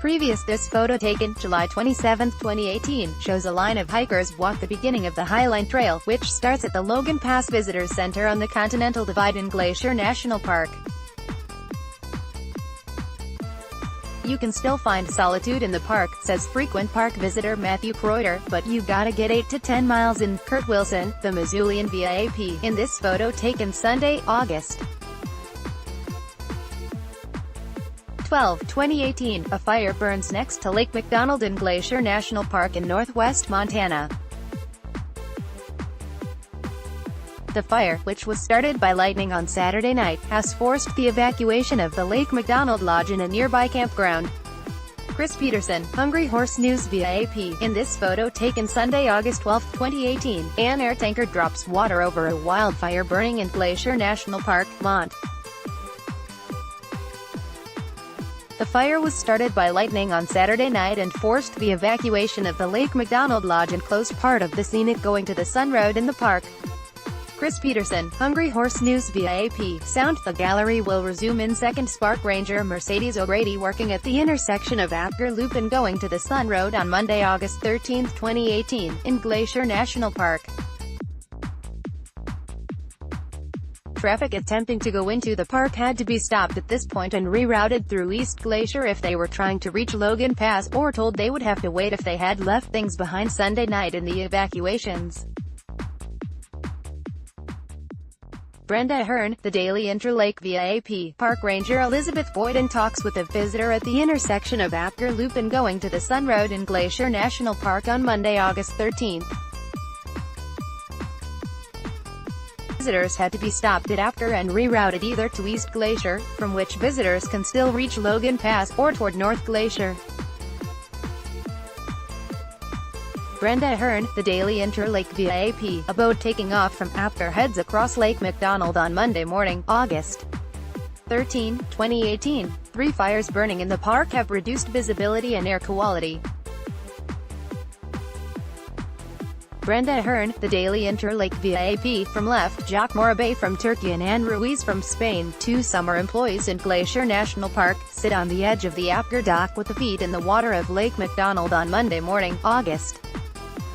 This photo taken July 27, 2018, shows a line of hikers walk the beginning of the Highline Trail, which starts at the Logan Pass Visitors Center on the Continental Divide in Glacier National Park. "You can still find solitude in the park," says frequent park visitor Matthew Kreuter, "but you gotta get 8 to 10 miles in." Kurt Wilson, the Missoulian VIP, in this photo taken Sunday, August 12, 2018, a fire burns next to Lake McDonald in Glacier National Park in northwest Montana. The fire, which was started by lightning on Saturday night, has forced the evacuation of the Lake McDonald Lodge in a nearby campground. Chris Peterson, Hungry Horse News VIP, in this photo taken Sunday, August 12, 2018, an air tanker drops water over a wildfire burning in Glacier National Park, Mont. The fire was started by lightning on Saturday night and forced the evacuation of the Lake McDonald Lodge and closed part of the scenic Going to the Sun Road in the park. Chris Peterson, Hungry Horse News VIP, sound. The gallery will resume in second. Park Ranger Mercedes O'Grady working at the intersection of Apgar Loop and Going to the Sun Road on Monday, August 13, 2018, in Glacier National Park. Traffic attempting to go into the park had to be stopped at this point and rerouted through East Glacier if they were trying to reach Logan Pass, or told they would have to wait if they had left things behind Sunday night in the evacuations. Brenda Hearn, the Daily Interlake VIP, Park Ranger Elizabeth Boyden talks with a visitor at the intersection of Apgar Loop and Going to the Sun Road in Glacier National Park on Monday, August 13. Visitors had to be stopped at Apgar and rerouted either to East Glacier, from which visitors can still reach Logan Pass, or toward North Glacier. Brenda Hearn, the Daily Interlake VIP, a boat taking off from Apgar heads across Lake McDonald on Monday morning, August 13, 2018. 3 fires burning in the park have reduced visibility and air quality. Brenda Hearn, the Daily Interlake VIP, from left. Jacques Morabay from Turkey and Anne Ruiz from Spain, 2 summer employees in Glacier National Park, sit on the edge of the Apgar dock with the feet in the water of Lake McDonald on Monday morning, August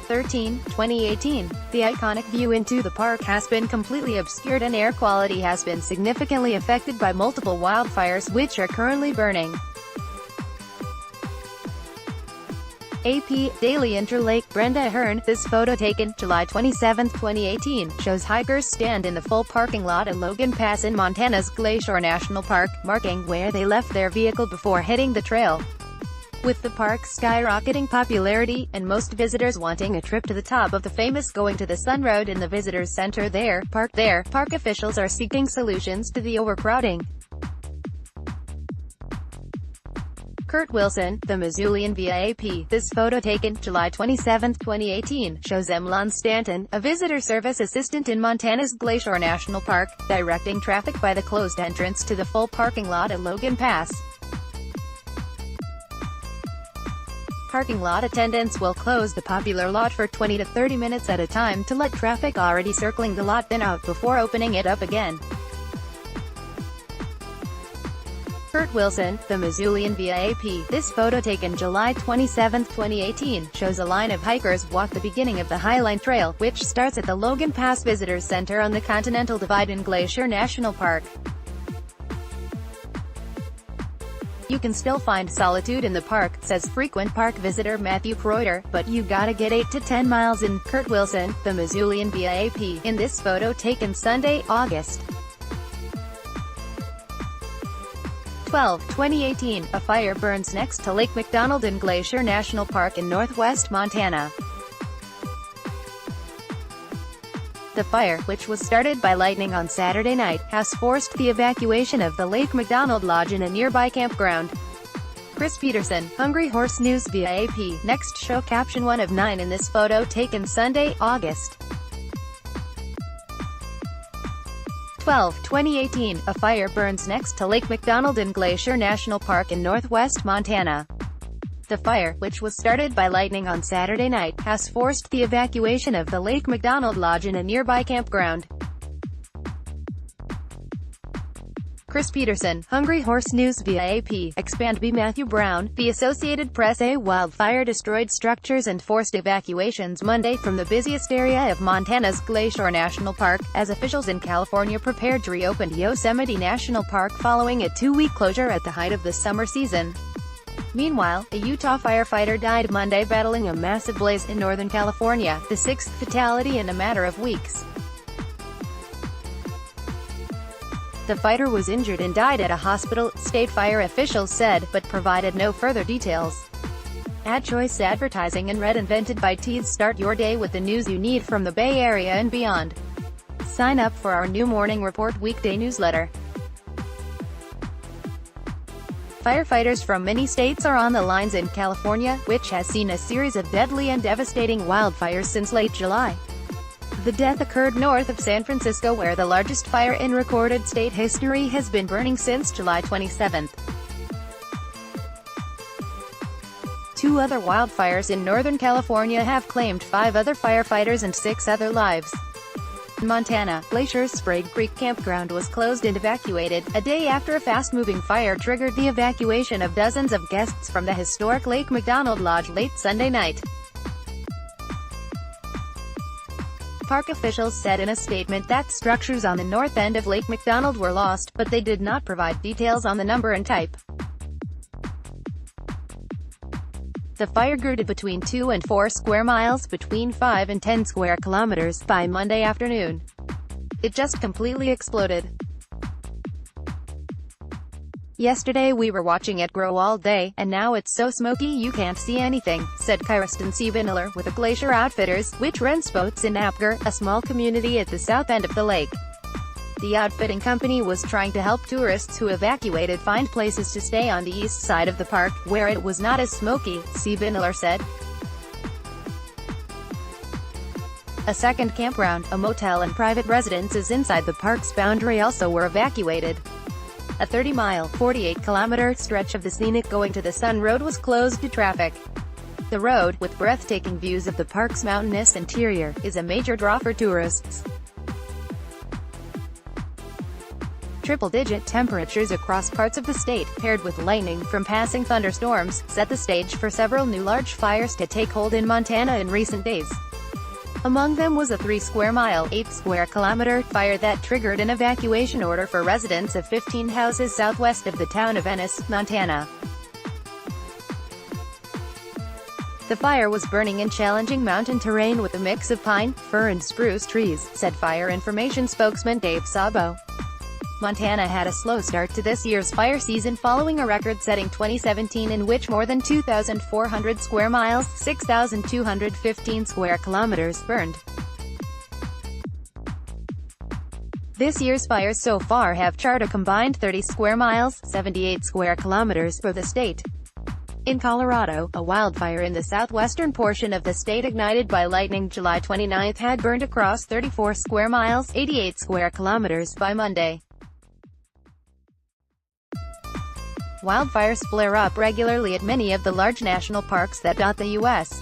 13, 2018. The iconic view into the park has been completely obscured and air quality has been significantly affected by multiple wildfires which are currently burning. AP, Daily Interlake. Brenda Hearn. This photo taken July 27, 2018, shows hikers stand in the full parking lot at Logan Pass in Montana's Glacier National Park, marking where they left their vehicle before hitting the trail. With the park's skyrocketing popularity, and most visitors wanting a trip to the top of the famous Going to the Sun Road in the Visitors Center park officials are seeking solutions to the overcrowding. Kurt Wilson, the Missoulian VIP. This photo taken July 27, 2018, shows Emlon Stanton, a visitor service assistant in Montana's Glacier National Park, directing traffic by the closed entrance to the full parking lot at Logan Pass. Parking lot attendants will close the popular lot for 20 to 30 minutes at a time to let traffic already circling the lot thin out before opening it up again. Kurt Wilson, the Missoulian VIP. This photo taken July 27, 2018, shows a line of hikers walk the beginning of the Highline Trail, which starts at the Logan Pass Visitors Center on the Continental Divide in Glacier National Park. "You can still find solitude in the park," says frequent park visitor Matthew Kreuter, "but you gotta get 8 to 10 miles in." Kurt Wilson, the Missoulian VIP, in this photo taken Sunday, August 12, 2018, a fire burns next to Lake McDonald in Glacier National Park in northwest Montana. The fire, which was started by lightning on Saturday night, has forced the evacuation of the Lake McDonald Lodge in a nearby campground. Chris Peterson, Hungry Horse News VIP. Next show caption 1 of 9 in this photo taken Sunday, August 12, 2018, a fire burns next to Lake McDonald in Glacier National Park in northwest Montana. The fire, which was started by lightning on Saturday night, has forced the evacuation of the Lake McDonald Lodge in a nearby campground. Chris Peterson, Hungry Horse News via AP, Expand B. Matthew Brown, The Associated Press. A wildfire destroyed structures and forced evacuations Monday from the busiest area of Montana's Glacier National Park, as officials in California prepared to reopen Yosemite National Park following a 2-week closure at the height of the summer season. Meanwhile, a Utah firefighter died Monday battling a massive blaze in Northern California, the 6th fatality in a matter of weeks. The fighter was injured and died at a hospital, state fire officials said, but provided no further details. Ad choice advertising and read invented by Tees. Start your day with the news you need from the Bay Area and beyond. Sign up for our new Morning Report weekday newsletter. Firefighters from many states are on the lines in California, which has seen a series of deadly and devastating wildfires since late July. The death occurred north of San Francisco, where the largest fire in recorded state history has been burning since July 27. 2 other wildfires in Northern California have claimed 5 other firefighters and 6 other lives. In Montana, Glacier's Sprague Creek campground was closed and evacuated, a day after a fast-moving fire triggered the evacuation of dozens of guests from the historic Lake McDonald Lodge late Sunday night. Park officials said in a statement that structures on the north end of Lake McDonald were lost, but they did not provide details on the number and type. The fire grew to between 2 and 4 square miles, between 5 and 10 square kilometers, by Monday afternoon. It just completely exploded. Yesterday we were watching it grow all day, and now it's so smoky you can't see anything, said Kirsten Siebinler with the Glacier Outfitters, which rents boats in Apgar, a small community at the south end of the lake. The outfitting company was trying to help tourists who evacuated find places to stay on the east side of the park, where it was not as smoky, Siebinler said. A second campground, a motel and private residences inside the park's boundary also were evacuated. A 30-mile, 48-kilometer stretch of the scenic Going to the Sun Road was closed to traffic. The road, with breathtaking views of the park's mountainous interior, is a major draw for tourists. Triple-digit temperatures across parts of the state, paired with lightning from passing thunderstorms, set the stage for several new large fires to take hold in Montana in recent days. Among them was a 3-square-mile, 8-square-kilometer fire that triggered an evacuation order for residents of 15 houses southwest of the town of Ennis, Montana. The fire was burning in challenging mountain terrain with a mix of pine, fir and spruce trees, said fire information spokesman Dave Sabo. Montana had a slow start to this year's fire season following a record-setting 2017 in which more than 2,400 square miles, 6,215 square kilometers, burned. This year's fires so far have charred a combined 30 square miles, 78 square kilometers, for the state. In Colorado, a wildfire in the southwestern portion of the state ignited by lightning July 29 had burned across 34 square miles, 88 square kilometers, by Monday. Wildfires flare up regularly at many of the large national parks that dot the U.S.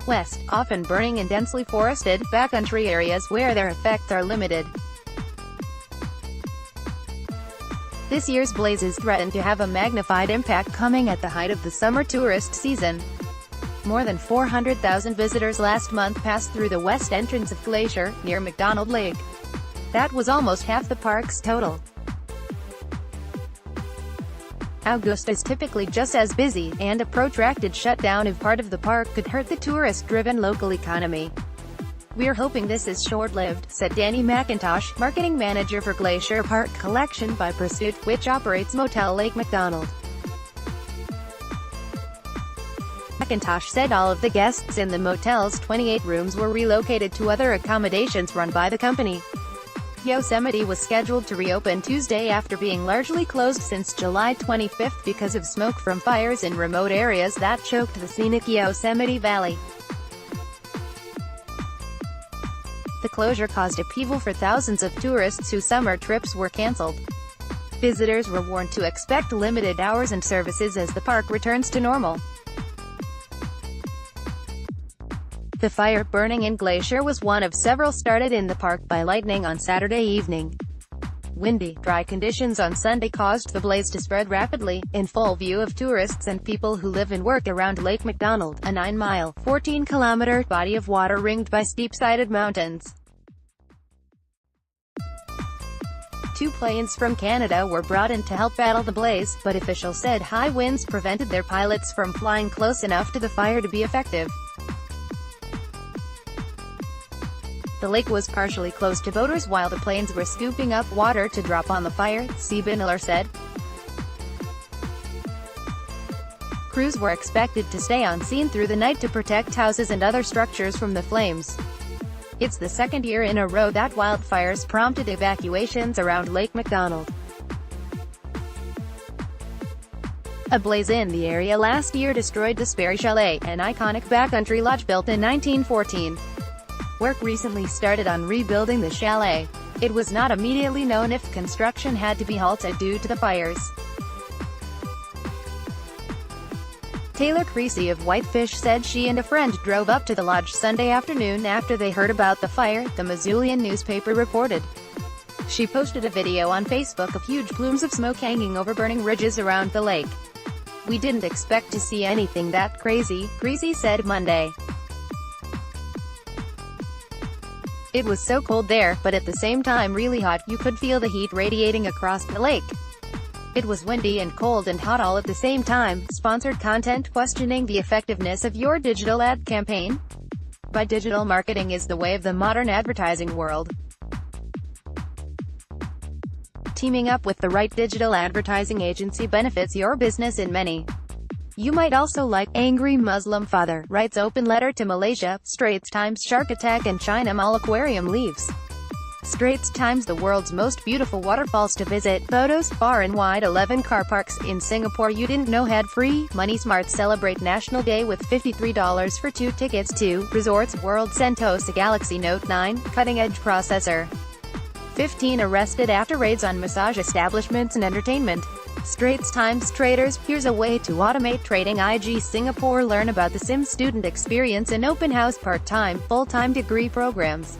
West, often burning in densely forested, backcountry areas where their effects are limited. This year's blazes threaten to have a magnified impact coming at the height of the summer tourist season. More than 400,000 visitors last month passed through the west entrance of Glacier, near McDonald Lake. That was almost half the park's total. August is typically just as busy, and a protracted shutdown of part of the park could hurt the tourist-driven local economy. "We're hoping this is short-lived," said Danny McIntosh, marketing manager for Glacier Park Collection by Pursuit, which operates Motel Lake McDonald. McIntosh said all of the guests in the motel's 28 rooms were relocated to other accommodations run by the company. Yosemite was scheduled to reopen Tuesday after being largely closed since July 25 because of smoke from fires in remote areas that choked the scenic Yosemite Valley. The closure caused upheaval for thousands of tourists whose summer trips were canceled. Visitors were warned to expect limited hours and services as the park returns to normal. The fire burning in Glacier was one of several started in the park by lightning on Saturday evening. windy, dry conditions on Sunday caused the blaze to spread rapidly, in full view of tourists and people who live and work around Lake McDonald, a 9-mile, 14-kilometer body of water ringed by steep-sided mountains. 2 planes from Canada were brought in to help battle the blaze, but officials said high winds prevented their pilots from flying close enough to the fire to be effective. The lake was partially closed to boaters while the planes were scooping up water to drop on the fire, Miller said. Crews were expected to stay on scene through the night to protect houses and other structures from the flames. It's the second year in a row that wildfires prompted evacuations around Lake McDonald. A blaze in the area last year destroyed the Sperry Chalet, an iconic backcountry lodge built in 1914. Work recently started on rebuilding the chalet. It was not immediately known if construction had to be halted due to the fires. Taylor Creasy of Whitefish said she and a friend drove up to the lodge Sunday afternoon after they heard about the fire, the Missoulian newspaper reported. She posted a video on Facebook of huge plumes of smoke hanging over burning ridges around the lake. "We didn't expect to see anything that crazy," Creasy said Monday. "It was so cold there, but at the same time really hot. You could feel the heat radiating across the lake. It was windy and cold and hot all at the same time." Sponsored content questioning the effectiveness of your digital ad campaign? By digital marketing is the way of the modern advertising world. Teaming up with the right digital advertising agency benefits your business in many. You might also like angry Muslim father writes open letter to Malaysia, Straits Times shark attack and China Mall aquarium leaves. Straits Times the world's most beautiful waterfalls to visit, photos, far and wide 11 car parks in Singapore you didn't know had free. Money Smart celebrate National Day with $53 for 2 tickets to Resorts World Sentosa Galaxy Note 9, cutting-edge processor. 15 arrested after raids on massage establishments and entertainment. Straits Times traders, here's a way to automate trading. IG Singapore learn about the SIM student experience in open house part-time, full-time degree programs.